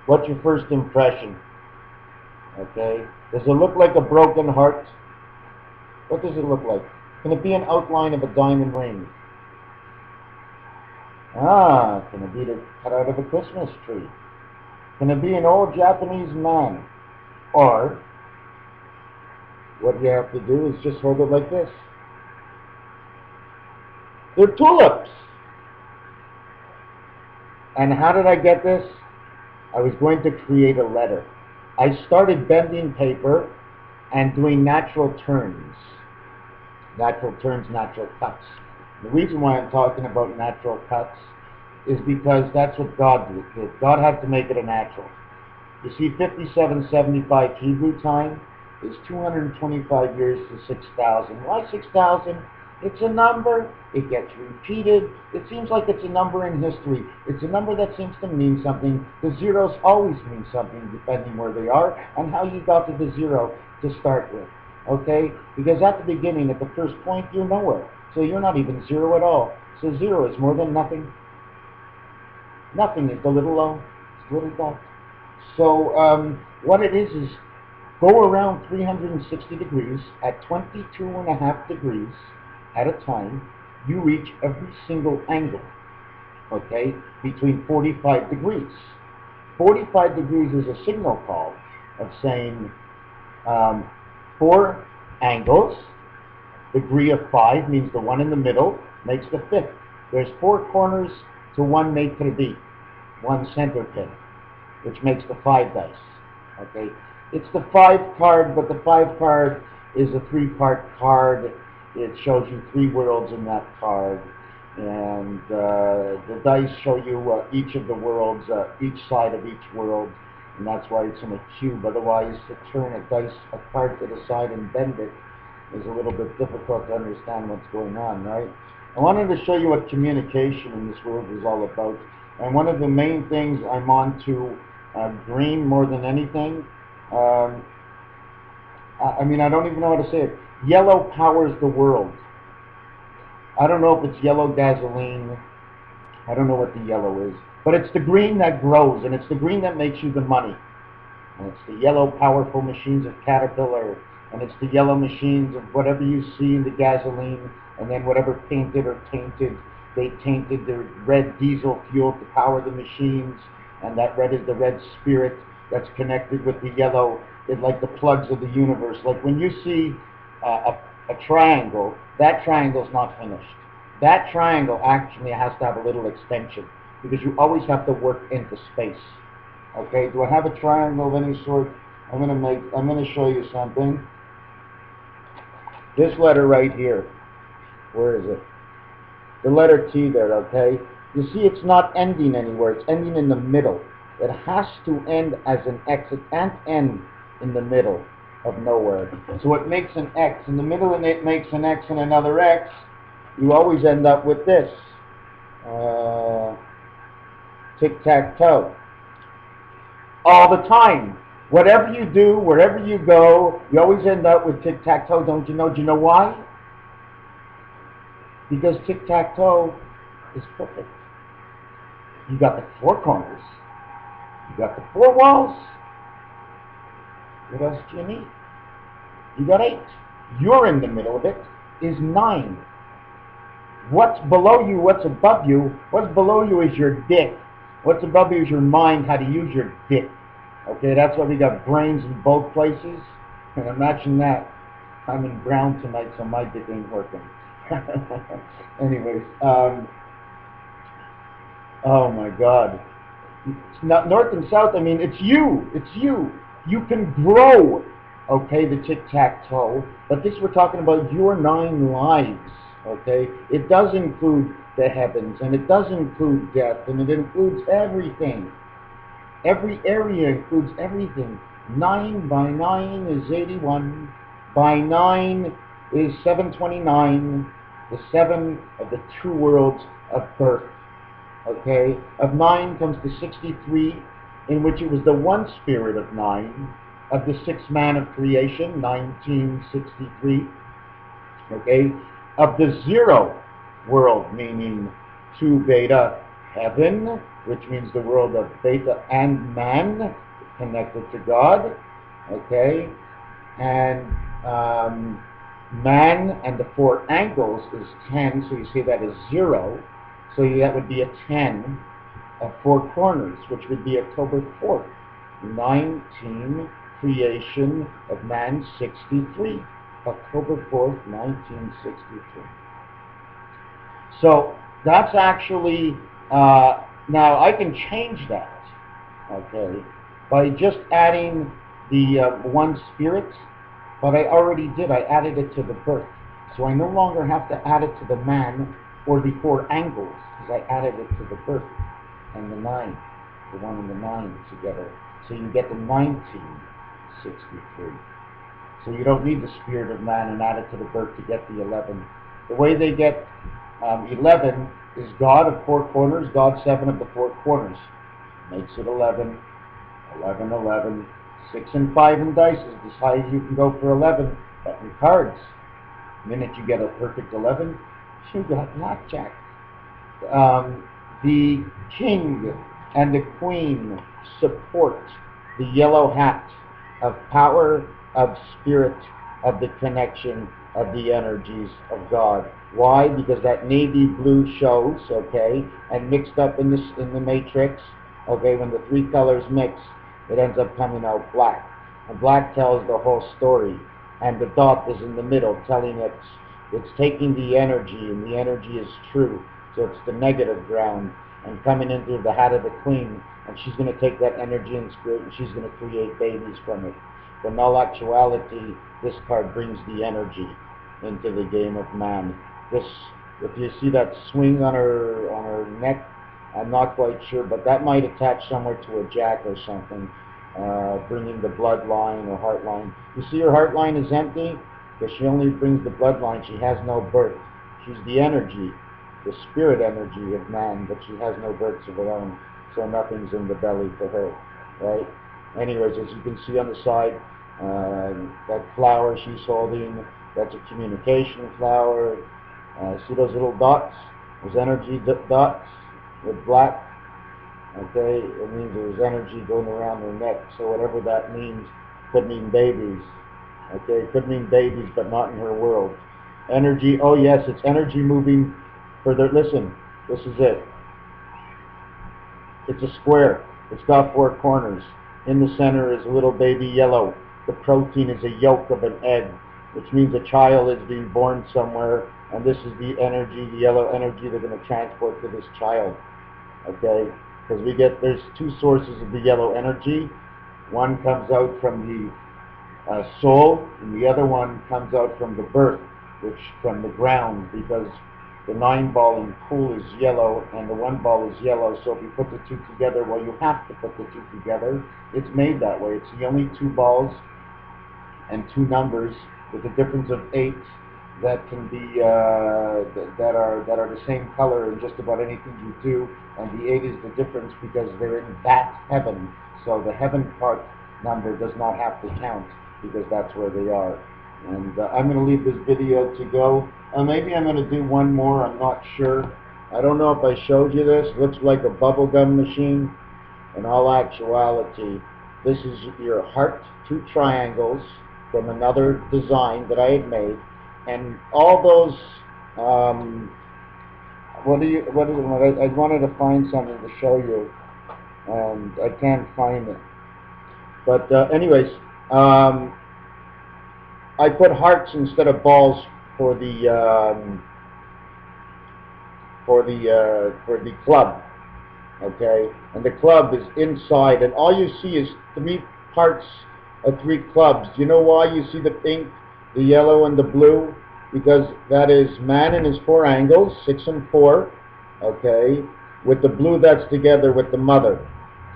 What's your first impression? Okay. Does it look like a broken heart? What does it look like? Can it be an outline of a diamond ring? Ah, can it be cut out of a Christmas tree? Can it be an old Japanese man? Or what you have to do is just hold it like this. They're tulips. And how did I get this? I was going to create a letter. I started bending paper and doing natural turns. Natural turns, natural cuts. The reason why I'm talking about natural cuts is because that's what God did. God had to make it a natural. You see, 5775 Hebrew time is 225 years to 6,000. Why 6,000? It's a number. It gets repeated. It seems like it's a number in history. It's a number that seems to mean something. The zeros always mean something depending where they are and how you got to the zero to start with. Okay? Because at the beginning, at the first point, you're nowhere. So you're not even zero at all. So zero is more than nothing. Nothing is the little o. It's little dot. So what it is go around 360 degrees at 22.5 degrees at a time. You reach every single angle, okay, between 45 degrees. 45 degrees is a signal call of saying 4 angles. Degree of 5 means the one in the middle makes the 5th. There's 4 corners to 1 maitre d', 1 center pin, which makes the 5 dice. Okay, it's the 5 card, but the 5 card is a 3-part card. It shows you 3 worlds in that card, and the dice show you each of the worlds, each side of each world, and that's why it's in a cube. Otherwise, to turn a card to the side and bend it is a little bit difficult to understand what's going on, right? I wanted to show you what communication in this world is all about. And one of the main things I'm on to green more than anything. I mean, I don't even know how to say it. Yellow powers the world. I don't know if it's yellow gasoline. I don't know what the yellow is. But it's the green that grows, and it's the green that makes you the money. And it's the yellow powerful machines of Caterpillar, and it's the yellow machines of whatever you see in the gasoline, and then whatever painted or tainted. They tainted the red diesel fuel to power the machines, and that red is the red spirit that's connected with the yellow. It's like the plugs of the universe. Like when you see a triangle, that triangle's not finished. That triangle actually has to have a little extension because you always have to work into space. Okay, do I have a triangle of any sort? I'm gonna show you something. This letter right here, where is it? The letter T there, okay? You see it's not ending anywhere, it's ending in the middle. It has to end as an X. It can't end in the middle of nowhere. So it makes an X in the middle, and it makes an X and another X. You always end up with this. Tic-tac-toe. All the time. Whatever you do, wherever you go, you always end up with tic-tac-toe, don't you know? Do you know why? Because tic-tac-toe is perfect. You got the 4 corners. You got the 4 walls. What else do you need? You got 8. You're in the middle of it, is 9. What's below you, what's above you? What's below you is your dick. What's above you is your mind, how to use your dick. Okay, that's why we got brains in both places. And imagine that. I'm in brown tonight, so my dick ain't working. Anyways, oh my God. It's not north and south, I mean, it's you. It's you. You can grow, okay, the tic-tac-toe, but this we're talking about your 9 lives, okay? It does include the heavens, and it does include death, and it includes everything. Every area includes everything. 9 by 9 is 81. By 9 is 729. The 7 of the 2 worlds of birth. Okay? Of 9 comes the 63, in which it was the one spirit of 9, of the 6th man of creation, 1963. Okay? Of the 0 world, meaning 2 beta, heaven, which means the world of beta and man, connected to God, okay? And man and the 4 angles is 10, so you see that is 0. So that would be a 10 of 4 corners, which would be October 4th, 19, creation of man 63. October 4th, 1963. So that's actually, now I can change that, okay, by just adding the one spirit, but I already did. I added it to the birth. So I no longer have to add it to the man or the 4 angles, because I added it to the birth and the 9, the 1 and the 9 together. So you get the 1963. So you don't need the spirit of man and add it to the birth to get the 11. The way they get 11 is God of 4 corners, God 7 of the 4 corners. Makes it 11, 11, 11. 6 and 5 in dice is as high as you can go for 11. But in cards, the minute you get a perfect 11, you got blackjack. The king and the queen support the yellow hat of power, of spirit, of the connection, of the energies of God. Why? Because that navy blue shows, okay, and mixed up in the matrix, okay, when the 3 colors mix, it ends up coming out black. And black tells the whole story, and the dot is in the middle, telling it's taking the energy, and the energy is true. So it's the negative ground, and coming into the hat of the queen, and she's going to take that energy and spirit, and she's going to create babies from it. But in all actuality, this card brings the energy into the game of man. This, if you see that swing on her neck, I'm not quite sure, but that might attach somewhere to a jack or something, bringing the bloodline or heart line. You see her heart line is empty because she only brings the bloodline. She has no birth. She's the energy, the spirit energy of man, but she has no births of her own, so nothing's in the belly for her, right? Anyways, as you can see on the side, that flower she's holding, that's a communication flower. See those little dots? Those energy dots with black. Okay, it means there's energy going around her neck. So whatever that means, could mean babies. Okay, could mean babies, but not in her world. Energy, oh yes, it's energy moving further. Listen, this is it. It's a square. It's got 4 corners. In the center is a little baby yellow. The protein is a yolk of an egg, which means a child is being born somewhere, and this is the energy, the yellow energy they're going to transport to this child. Okay, because there's 2 sources of the yellow energy. One comes out from the soul, and the other one comes out from the birth, which from the ground, because the 9-ball in pool is yellow and the 1 ball is yellow. So if you put the 2 together, well, you have to put the 2 together. It's made that way. It's the only 2 balls and 2 numbers with a difference of 8 that can be that are the same color in just about anything you do, and the 8 is the difference because they're in that heaven. So the heaven part number does not have to count because that's where they are. And I'm going to leave this video to go. Maybe I'm going to do one more. I'm not sure. I don't know if I showed you this. It looks like a bubblegum machine. In all actuality, this is your heart, 2 triangles from another design that I had made. And all those, I wanted to find something to show you, and I can't find it. But anyways, I put hearts instead of balls for the club, okay? And the club is inside, and all you see is 3 parts of 3 clubs. Do you know why you see the pink, the yellow, and the blue? Because that is man in his 4 angles, 6 and 4, okay, with the blue that's together with the mother.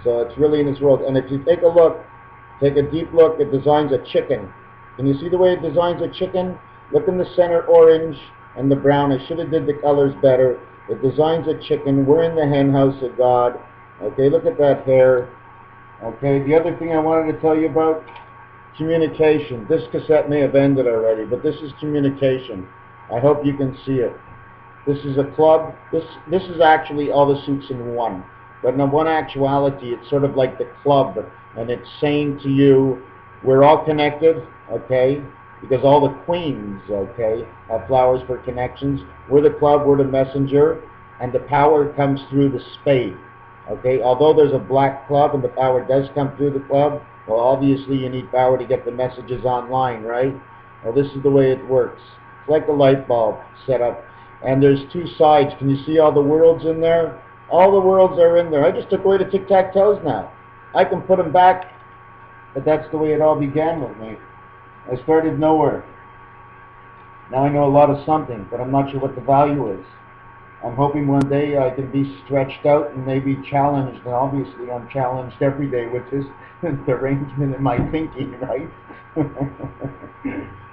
So it's really in his world. And if you take a look, take a deep look, it designs a chicken. Can you see the way it designs a chicken? Look in the center orange and the brown. I should have did the colors better. It designs a chicken. We're in the hen house of God. Okay, look at that hair. Okay, the other thing I wanted to tell you about, communication. This cassette may have ended already, but this is communication. I hope you can see it. This is a club. This is actually all the suits in one. But in one actuality, it's sort of like the club, and it's saying to you, we're all connected, okay? Because all the queens, okay, have flowers for connections. We're the club, we're the messenger, and the power comes through the spade, okay? Although there's a black club and the power does come through the club, well, obviously you need power to get the messages online, right? Well, this is the way it works. It's like a light bulb set up. And there's two sides. Can you see all the worlds in there? All the worlds are in there. I just took away the tic-tac-toes now. I can put them back, but that's the way it all began with me. I started nowhere. Now I know a lot of something, but I'm not sure what the value is. I'm hoping one day I can be stretched out and maybe challenged, and obviously I'm challenged every day with this derangement in my thinking, right?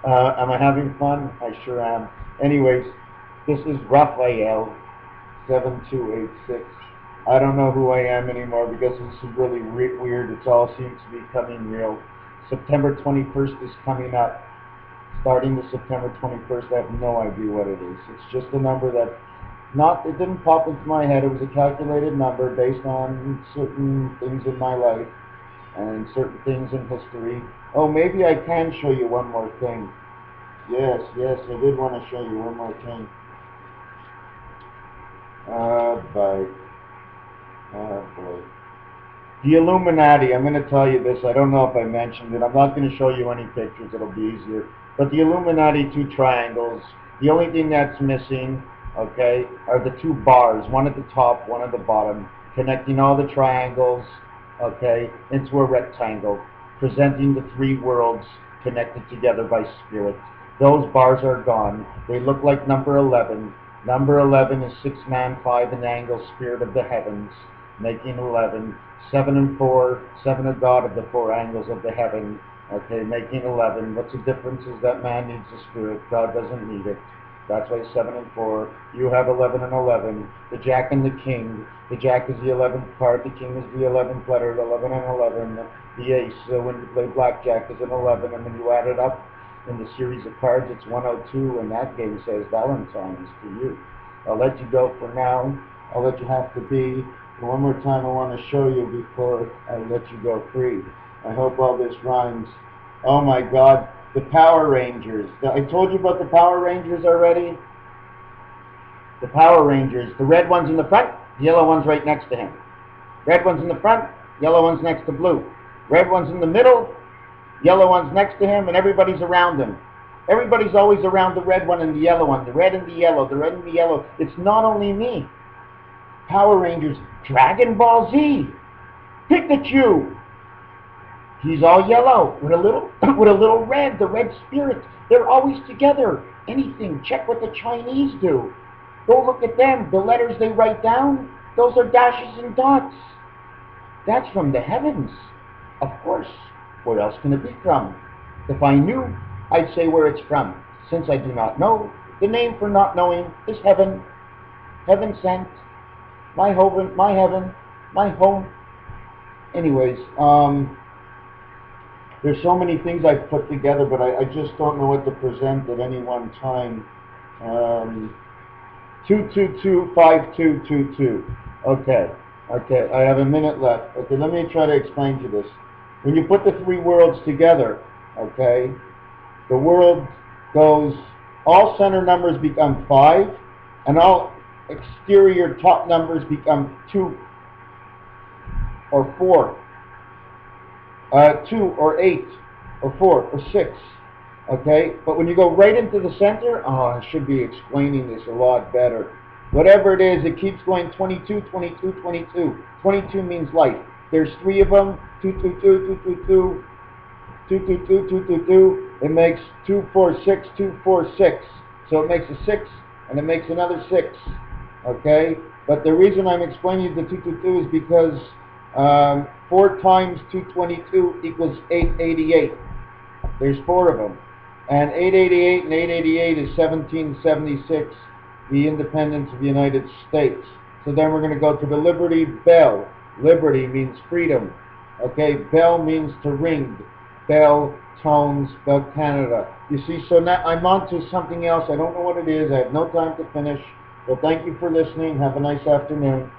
Am I having fun? I sure am. Anyways, this is Raphael 7286. I don't know who I am anymore because this is really weird. It all seems to be coming real. September 21st is coming up. Starting the September 21st, I have no idea what it is. It's just a number that it didn't pop into my head. It was a calculated number based on certain things in my life and certain things in history. Oh, maybe I can show you one more thing. Yes, I did want to show you one more thing. Boy. The Illuminati, I'm going to tell you this. I don't know if I mentioned it. I'm not going to show you any pictures. It'll be easier. But the Illuminati, two triangles. The only thing that's missing, okay, are the two bars, one at the top, one at the bottom, connecting all the triangles, okay, into a rectangle, presenting the three worlds connected together by spirit. Those bars are gone. They look like number 11. Number 11 is 6 man, 5 an angle, spirit of the heavens, making 11. 7 and 4, 7 a god of the four angles of the heaven, okay, making 11. What's the difference is that man needs a spirit, God doesn't need it. That's why 7 and 4. You have 11 and 11. The jack and the king. The jack is the 11th card. The king is the 11th letter. 11 and 11. The ace, when you play blackjack, is an 11. And when you add it up in the series of cards, it's 102. And that game says Valentine's to you. I'll let you go for now. I'll let you have to be. And one more time I want to show you before I let you go free. I hope all this rhymes. Oh my God. The Power Rangers. I told you about the Power Rangers already. The Power Rangers. The red one's in the front, the yellow one's right next to him. Red one's in the front, yellow one's next to blue. Red one's in the middle, yellow one's next to him, and everybody's around him. Everybody's always around the red one and the yellow one. The red and the yellow, the red and the yellow. It's not only me. Power Rangers. Dragon Ball Z. Pikachu. He's all yellow with a little red, the red spirit. They're always together. Anything. Check what the Chinese do. Go look at them. The letters they write down, those are dashes and dots. That's from the heavens. Of course. Where else can it be from? If I knew, I'd say where it's from. Since I do not know, the name for not knowing is heaven. Heaven sent. My heaven, my home. Anyways, there's so many things I've put together, but I just don't know what to present at any one time. 2225222. Okay, I have a minute left. Okay, let me try to explain to this. When you put the three worlds together, okay, the world goes, all center numbers become 5, and all exterior top numbers become 2 or 4. 2 or 8 or 4 or 6, okay? But when you go right into the center, I should be explaining this a lot better. Whatever it is, it keeps going 22, 22, 22. 22 means life. There's 3 of them, 2, 2, 2, 2, 2, 2, 2, 2, 2, 2, 2, 2. It makes 2, 4, 6, 2, 4, 6. So it makes a 6, and it makes another 6, okay? But the reason I'm explaining the 2, 2, 2 is because 4 times 222 equals 888. There's 4 of them. And 888 and 888 is 1776, the independence of the United States. So then we're going to go to the Liberty Bell. Liberty means freedom. Okay, bell means to ring. Bell, tones, Bell Canada. You see, so now I'm on to something else. I don't know what it is. I have no time to finish. Well, thank you for listening. Have a nice afternoon.